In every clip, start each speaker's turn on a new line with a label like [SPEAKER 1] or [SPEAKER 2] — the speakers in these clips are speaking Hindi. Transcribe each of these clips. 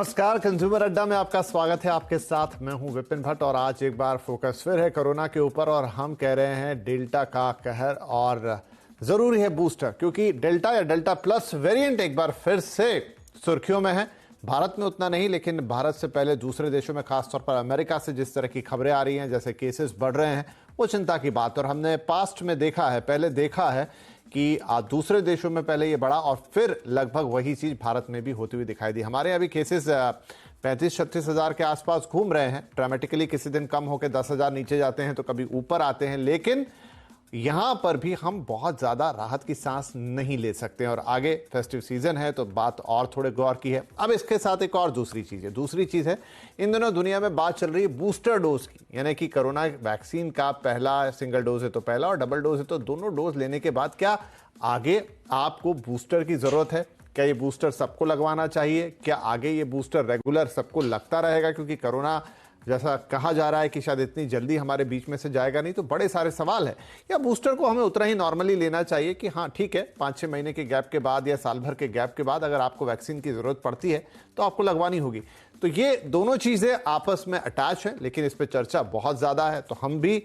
[SPEAKER 1] नमस्कार, कंज्यूमर अड्डा में आपका स्वागत है। आपके साथ मैं हूं विपिन भट्ट और आज एक बार फोकस फिर है कोरोना के ऊपर और हम कह रहे हैं डेल्टा का कहर और जरूरी है बूस्टर, क्योंकि डेल्टा या डेल्टा प्लस वेरिएंट एक बार फिर से सुर्खियों में है। भारत में उतना नहीं, लेकिन भारत से पहले दूसरे देशों में, खासतौर पर अमेरिका से जिस तरह की खबरें आ रही हैं, जैसे केसेस बढ़ रहे हैं, वो चिंता की बात। और हमने पास्ट में देखा है, पहले देखा है कि दूसरे देशों में पहले ये बढ़ा और फिर लगभग वही चीज भारत में भी होती हुई दिखाई दी। हमारे यहाँ भी केसेस 35-36 हजार के आसपास घूम रहे हैं। ड्रामेटिकली किसी दिन कम होकर 10 हजार नीचे जाते हैं तो कभी ऊपर आते हैं, लेकिन यहां पर भी हम बहुत ज्यादा राहत की सांस नहीं ले सकते और आगे फेस्टिव सीजन है तो बात और थोड़े गौर की है। अब इसके साथ एक और दूसरी चीज है, इन दिनों दुनिया में बात चल रही है बूस्टर डोज की, यानी कि कोरोना वैक्सीन का पहला सिंगल डोज है तो पहला और डबल डोज है तो दोनों डोज लेने के बाद क्या आगे आपको बूस्टर की जरूरत है? क्या ये बूस्टर सबको लगवाना चाहिए? क्या आगे ये बूस्टर रेगुलर सबको लगता रहेगा? क्योंकि कोरोना जैसा कहा जा रहा है कि शायद इतनी जल्दी हमारे बीच में से जाएगा नहीं, तो बड़े सारे सवाल है। या बूस्टर को हमें उतना ही नॉर्मली लेना चाहिए कि हाँ ठीक है, 5-6 महीने के गैप के बाद या साल भर के गैप के बाद अगर आपको वैक्सीन की जरूरत पड़ती है तो आपको लगवानी होगी। तो ये दोनों चीजें आपस में अटैच है, लेकिन इस पर चर्चा बहुत ज्यादा है। तो हम भी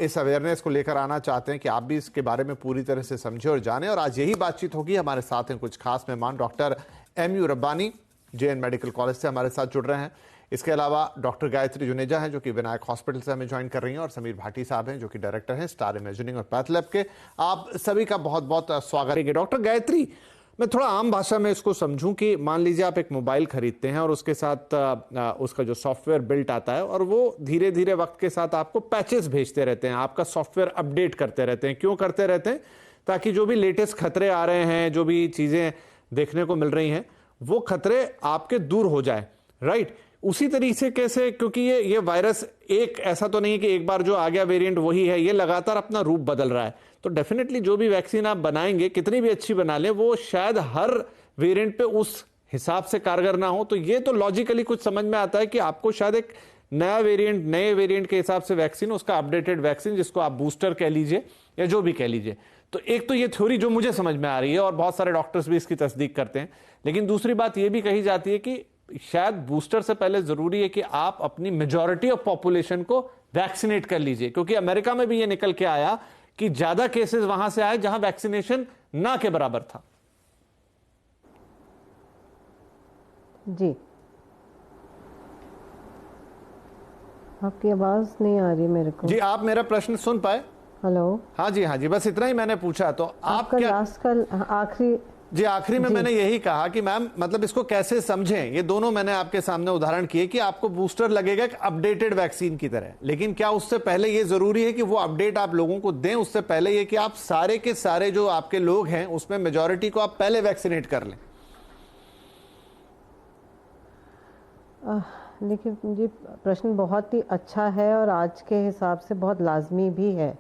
[SPEAKER 1] इस अवेयरनेस को लेकर आना चाहते हैं कि आप भी इसके बारे में पूरी तरह से समझे और जाने, और आज यही बातचीत होगी। हमारे साथ हैं कुछ खास मेहमान। Doctor M U. Rabbani JN medical college से हमारे साथ जुड़ रहे हैं। इसके अलावा डॉक्टर गायत्री जुनेजा हैं जो कि विनायक हॉस्पिटल से हमें ज्वाइन कर रही हैं, और समीर भाटी साहब हैं जो कि डायरेक्टर हैं स्टार इमेजिनिंग और पैथ लैब के। आप सभी का बहुत बहुत स्वागत है। डॉक्टर गायत्री, मैं थोड़ा आम भाषा में इसको समझूं कि मान लीजिए आप एक मोबाइल खरीदते हैं और उसके साथ उसका जो सॉफ्टवेयर बिल्ट आता है और वो धीरे धीरे वक्त के साथ आपको पैचेस भेजते रहते हैं, आपका सॉफ्टवेयर अपडेट करते रहते हैं। क्यों करते रहते हैं? ताकि जो भी लेटेस्ट खतरे आ रहे हैं, जो भी चीजें देखने को मिल रही हैं, वो खतरे आपके दूर हो जाए, राइट? उसी तरीके से कैसे, क्योंकि ये वायरस एक ऐसा तो नहीं है कि एक बार जो आ गया वेरिएंट वही है, ये लगातार अपना रूप बदल रहा है। तो डेफिनेटली जो भी वैक्सीन आप बनाएंगे, कितनी भी अच्छी बना लें, वो शायद हर वेरिएंट पे उस हिसाब से कारगर ना हो। तो ये तो लॉजिकली कुछ समझ में आता है कि आपको शायद एक नया वेरिएंट, नए वेरिएंट के हिसाब से वैक्सीन, उसका अपडेटेड वैक्सीन, जिसको आप बूस्टर कह लीजिए या जो भी कह लीजिए। तो एक तो ये थ्योरी जो मुझे समझ में आ रही है और बहुत सारे डॉक्टर्स भी इसकी तस्दीक करते हैं, लेकिन दूसरी बात ये भी कही जाती है कि शायद बूस्टर से पहले जरूरी है कि आप अपनी मेजॉरिटी ऑफ पॉपुलेशन को वैक्सीनेट कर लीजिए, क्योंकि अमेरिका में भी ये निकल के आया कि ज्यादा केसेस वहां से आए जहां वैक्सीनेशन ना के बराबर था।
[SPEAKER 2] जी, आपकी आवाज नहीं आ रही मेरे को।
[SPEAKER 1] जी, आप मेरा प्रश्न सुन पाए?
[SPEAKER 2] हेलो।
[SPEAKER 1] हाँ जी, बस इतना ही मैंने पूछा। तो आप क्या
[SPEAKER 2] लास्ट का आखिरी?
[SPEAKER 1] जी, आखिरी में मैंने यही कहा कि मैम मतलब इसको कैसे समझें। ये दोनों मैंने आपके सामने उदाहरण किए कि आपको बूस्टर लगेगा एक अपडेटेड वैक्सीन की तरह, लेकिन क्या उससे पहले ये जरूरी है कि वो अपडेट आप लोगों को दें? उससे पहले ये कि आप सारे के सारे जो आपके लोग हैं उसमें मेजॉरिटी को आप पहले वैक्सीनेट कर लें?
[SPEAKER 2] देखिए जी, प्रश्न बहुत ही अच्छा है और आज के हिसाब से बहुत लाजमी भी है।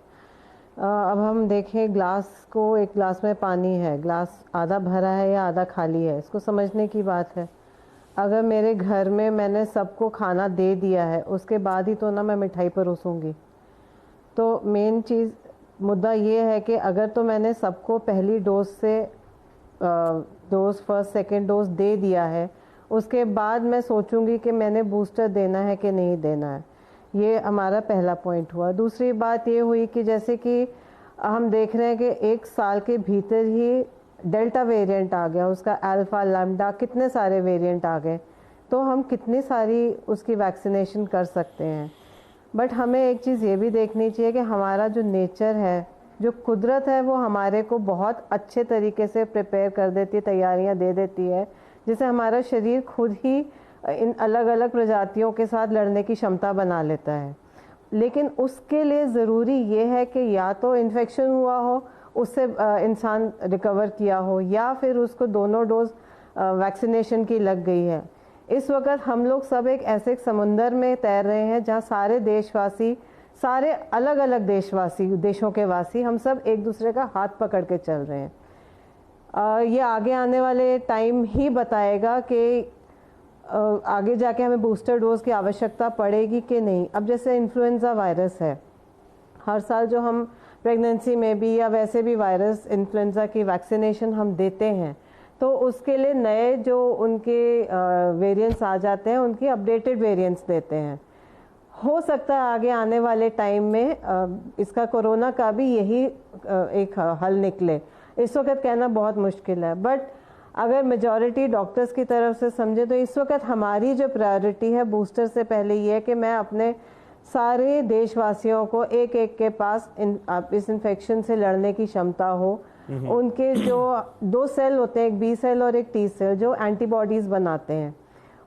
[SPEAKER 2] अब हम देखें ग्लास को, एक ग्लास में पानी है, ग्लास आधा भरा है या आधा खाली है, इसको समझने की बात है। अगर मेरे घर में मैंने सबको खाना दे दिया है, उसके बाद ही तो ना मैं मिठाई परोसूंगी। तो मेन चीज़ मुद्दा ये है कि अगर तो मैंने सबको पहली डोज से डोज फर्स्ट सेकंड डोज दे दिया है, उसके बाद मैं सोचूंगी कि मैंने बूस्टर देना है कि नहीं देना है। ये हमारा पहला पॉइंट हुआ। दूसरी बात ये हुई कि जैसे कि हम देख रहे हैं कि एक साल के भीतर ही डेल्टा वेरिएंट आ गया, उसका अल्फा, लैम्डा, कितने सारे वेरिएंट आ गए। तो हम कितनी सारी उसकी वैक्सीनेशन कर सकते हैं। बट हमें एक चीज़ ये भी देखनी चाहिए कि हमारा जो नेचर है, जो कुदरत है, वो हमारे को बहुत अच्छे तरीके से प्रिपेयर कर देती है, तैयारियां दे देती है, जिससे हमारा शरीर खुद ही इन अलग अलग प्रजातियों के साथ लड़ने की क्षमता बना लेता है। लेकिन उसके लिए ज़रूरी ये है कि या तो इन्फेक्शन हुआ हो, उससे इंसान रिकवर किया हो, या फिर उसको दोनों डोज वैक्सीनेशन की लग गई है। इस वक्त हम लोग सब एक ऐसे समुंदर में तैर रहे हैं जहाँ सारे देशवासी, सारे अलग अलग देशों के वासी, हम सब एक दूसरे का हाथ पकड़ के चल रहे हैं। ये आगे आने वाले टाइम ही बताएगा कि आगे जाके हमें बूस्टर डोज की आवश्यकता पड़ेगी कि नहीं। अब जैसे इन्फ्लुएंजा वायरस है, हर साल जो हम प्रेगनेंसी में भी या वैसे भी वायरस इन्फ्लुएंजा की वैक्सीनेशन हम देते हैं, तो उसके लिए नए जो उनके वेरिएंट्स आ जाते हैं, उनकी अपडेटेड वेरिएंट्स देते हैं। हो सकता है आगे आने वाले टाइम में इसका कोरोना का भी यही एक हल निकले। इस वक्त कहना बहुत मुश्किल है, बट अगर मेजॉरिटी डॉक्टर्स की तरफ से समझे तो इस वक्त हमारी जो प्रायोरिटी है बूस्टर से पहले ये है कि मैं अपने सारे देशवासियों को एक एक के पास इस इन्फेक्शन से लड़ने की क्षमता हो। उनके जो 2 सेल होते हैं, एक बी सेल और एक टी सेल, जो एंटीबॉडीज़ बनाते हैं,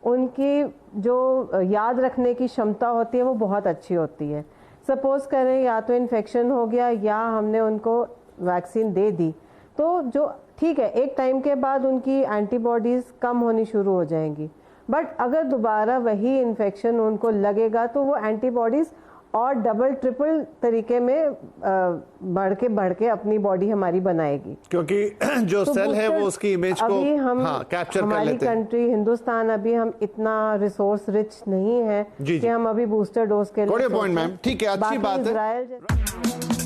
[SPEAKER 2] उनकी जो याद रखने की क्षमता होती है वो बहुत अच्छी होती है। सपोज़ करें या तो इन्फेक्शन हो गया या हमने उनको वैक्सीन दे दी, तो जो ठीक है एक टाइम के बाद उनकी एंटीबॉडीज़ कम होनी शुरू हो जाएंगी, बट अगर दोबारा वही इन्फेक्शन उनको लगेगा तो वो एंटीबॉडीज़ और डबल ट्रिपल तरीके में बढ़ के अपनी बॉडी हमारी बनाएगी,
[SPEAKER 1] क्योंकि जो तो सेल है वो उसकी इमेज को कैप्चर कर लेते हैं।
[SPEAKER 2] हमारी कंट्री हिंदुस्तान अभी हम इतना रिसोर्स रिच नहीं है कि हम अभी बूस्टर डोज के लिए
[SPEAKER 1] पॉइंट मैम, ठीक है, अच्छी बात है।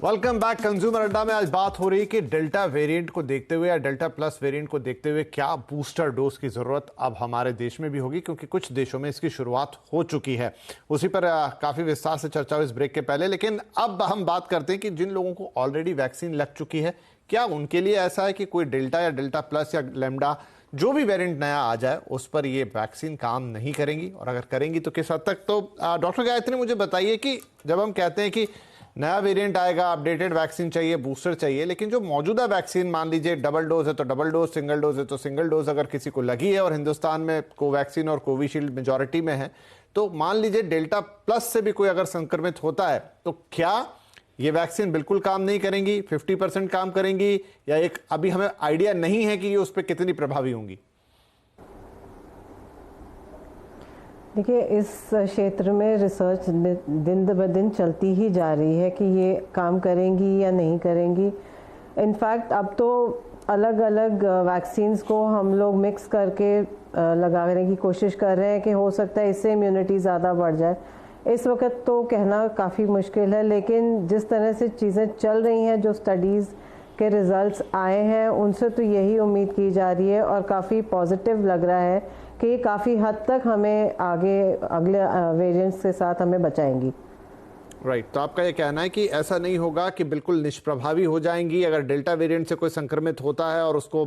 [SPEAKER 1] Welcome back. कंज्यूमर अड्डा में आज बात हो रही है कि डेल्टा वेरिएंट को देखते हुए या डेल्टा प्लस वेरिएंट को देखते हुए क्या बूस्टर डोज की जरूरत अब हमारे देश में भी होगी, क्योंकि कुछ देशों में इसकी शुरुआत हो चुकी है। उसी पर काफी विस्तार से चर्चा हुई इस ब्रेक के पहले, लेकिन अब हम बात करते हैं कि जिन लोगों को ऑलरेडी वैक्सीन लग चुकी है, क्या उनके लिए ऐसा है कि कोई डेल्टा या डेल्टा प्लस या लैम्डा जो भी वेरिएंट नया आ जाए उस पर ये वैक्सीन काम नहीं करेंगी, और अगर करेंगी तो किस हद तक? तो डॉक्टर गायत्री मुझे बताइए कि जब हम कहते हैं कि नया वेरिएंट आएगा, अपडेटेड वैक्सीन चाहिए, बूस्टर चाहिए, लेकिन जो मौजूदा वैक्सीन मान लीजिए डबल डोज है तो डबल डोज, सिंगल डोज है तो सिंगल डोज अगर किसी को लगी है और हिंदुस्तान में कोवैक्सीन और कोविशील्ड मेजॉरिटी में है, तो मान लीजिए डेल्टा प्लस से भी कोई अगर संक्रमित होता है तो क्या ये वैक्सीन बिल्कुल काम नहीं करेंगी, 50% काम करेंगी, या एक अभी हमें आइडिया नहीं है कि ये उस पर कितनी प्रभावी होंगी?
[SPEAKER 2] देखिए, इस क्षेत्र में रिसर्च दिन ब दिन चलती ही जा रही है कि ये काम करेंगी या नहीं करेंगी। इनफैक्ट अब तो अलग अलग वैक्सीन्स को हम लोग मिक्स करके लगाने की कोशिश कर रहे हैं कि हो सकता है इससे इम्यूनिटी ज़्यादा बढ़ जाए। इस वक्त तो कहना काफ़ी मुश्किल है, लेकिन जिस तरह से चीज़ें चल रही हैं, जो स्टडीज़ के रिज़ल्ट्स आए हैं, उनसे तो यही उम्मीद की जा रही है और काफ़ी पॉजिटिव लग रहा है कि काफ़ी हद तक हमें आगे अगले वेरिएंट्स के साथ हमें बचाएंगी।
[SPEAKER 1] राइट, तो आपका ये कहना है कि ऐसा नहीं होगा कि बिल्कुल निष्प्रभावी हो जाएंगी। अगर डेल्टा वेरिएंट से कोई संक्रमित होता है और उसको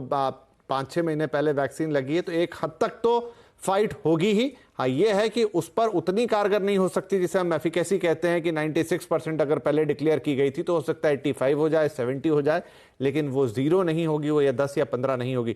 [SPEAKER 1] 5-6 महीने पहले वैक्सीन लगी है तो एक हद तक तो फाइट होगी ही। हाँ, ये है कि उस पर उतनी कारगर नहीं हो सकती जिसे हम एफिकेसी कहते हैं कि 96% अगर पहले डिक्लेयर की गई थी तो हो सकता है 85 हो जाए, 70 हो जाए, लेकिन वो 0 नहीं होगी, वो या 10 या 15 नहीं होगी।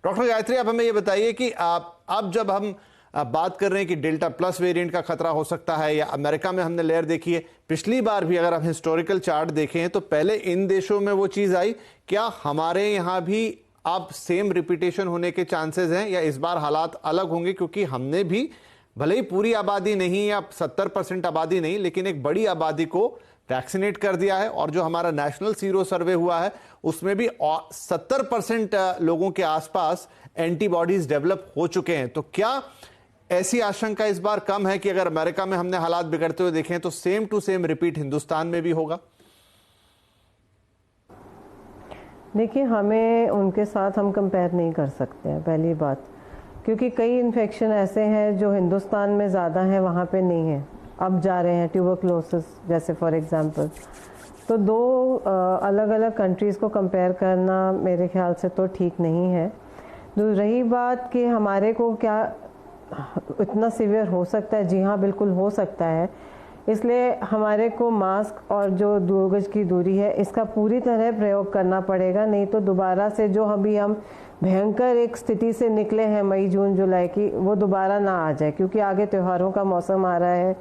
[SPEAKER 1] डॉक्टर गायत्री, आप हमें ये बताइए कि अब जब हम बात कर रहे हैं कि डेल्टा प्लस वेरिएंट का खतरा हो सकता है, या अमेरिका में हमने लेयर देखी है, पिछली बार भी अगर हम हिस्टोरिकल चार्ट देखें तो पहले इन देशों में वो चीज आई, क्या हमारे यहाँ भी अब सेम रिपीटेशन होने के चांसेस हैं, या इस बार हालात अलग होंगे? क्योंकि हमने भी भले ही पूरी आबादी नहीं या 70% आबादी नहीं, लेकिन एक बड़ी आबादी को वैक्सीनेट कर दिया है, और जो हमारा नेशनल सीरो सर्वे हुआ है उसमें भी 70% लोगों के आसपास एंटीबॉडीज डेवलप हो चुके हैं। तो क्या ऐसी आशंका इस बार कम है कि अगर अमेरिका में हमने हालात बिगड़ते हुए देखें तो same to same repeat Hindustan में भी होगा?
[SPEAKER 2] देखिए, हमें उनके साथ हम कंपेयर नहीं कर सकते हैं, पहली बात, क्योंकि कई इन्फेक्शन ऐसे हैं जो हिंदुस्तान में ज़्यादा हैं, वहाँ पे नहीं है, अब जा रहे हैं, ट्यूबरक्लोसिस जैसे फॉर एग्जांपल। तो दो अलग अलग कंट्रीज़ को कंपेयर करना मेरे ख्याल से तो ठीक नहीं है। तो रही बात कि हमारे को क्या इतना सीवियर हो सकता है, जी हाँ बिल्कुल हो सकता है। इसलिए हमारे को मास्क और जो 2 गज की दूरी है इसका पूरी तरह प्रयोग करना पड़ेगा, नहीं तो दोबारा से जो अभी हम भयंकर एक स्थिति से निकले हैं मई जून जुलाई की, वो दोबारा ना आ जाए, क्योंकि आगे त्योहारों का मौसम आ रहा है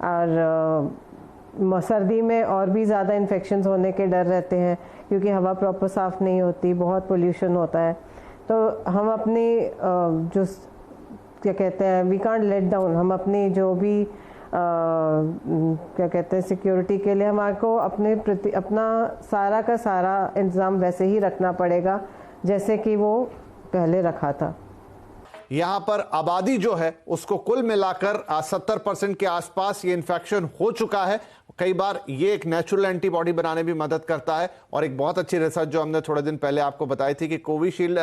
[SPEAKER 2] और सर्दी में और भी ज़्यादा इन्फेक्शंस होने के डर रहते हैं, क्योंकि हवा प्रॉपर साफ़ नहीं होती, बहुत पोल्यूशन होता है। तो हम अपनी जो क्या कहते हैं, वी कांट लेट डाउन, हम अपनी जो भी क्या कहते हैं सिक्योरिटी के लिए हमारे को अपना सारा का सारा इंतज़ाम वैसे ही रखना पड़ेगा जैसे कि वो पहले रखा था।
[SPEAKER 1] यहां पर आबादी जो है उसको कुल मिलाकर 70% के आसपास ये इन्फेक्शन हो चुका है। कई बार ये एक नेचुरल एंटीबॉडी बनाने में भी मदद करता है। और एक बहुत अच्छी रिसर्च जो हमने थोड़े दिन पहले आपको बताई थी कि कोविशील्ड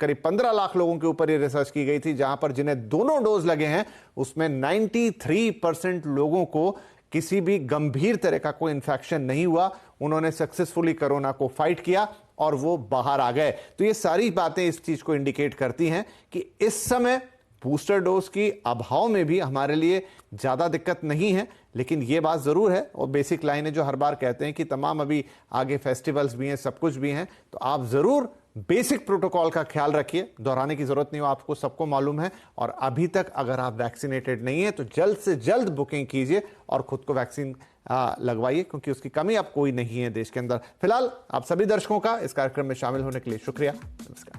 [SPEAKER 1] करीब 15 लाख लोगों के ऊपर ये रिसर्च की गई थी, जहां पर जिन्हें दोनों डोज लगे हैं उसमें 93% लोगों को किसी भी गंभीर तरह का कोई इन्फेक्शन नहीं हुआ। उन्होंने सक्सेसफुली कोरोना को फाइट किया और वो बाहर आ गए। तो ये सारी बातें इस चीज को इंडिकेट करती हैं कि इस समय बूस्टर डोज की अभाव में भी हमारे लिए ज्यादा दिक्कत नहीं है। लेकिन ये बात जरूर है और बेसिक लाइन है जो हर बार कहते हैं कि तमाम अभी आगे फेस्टिवल्स भी हैं, सब कुछ भी हैं, तो आप जरूर बेसिक प्रोटोकॉल का ख्याल रखिए। दोहराने की जरूरत नहीं हो, आपको सबको मालूम है। और अभी तक अगर आप वैक्सीनेटेड नहीं है तो जल्द से जल्द बुकिंग कीजिए और खुद को वैक्सीन लगवाइए, क्योंकि उसकी कमी अब कोई नहीं है देश के अंदर। फिलहाल आप सभी दर्शकों का इस कार्यक्रम में शामिल होने के लिए शुक्रिया। नमस्कार।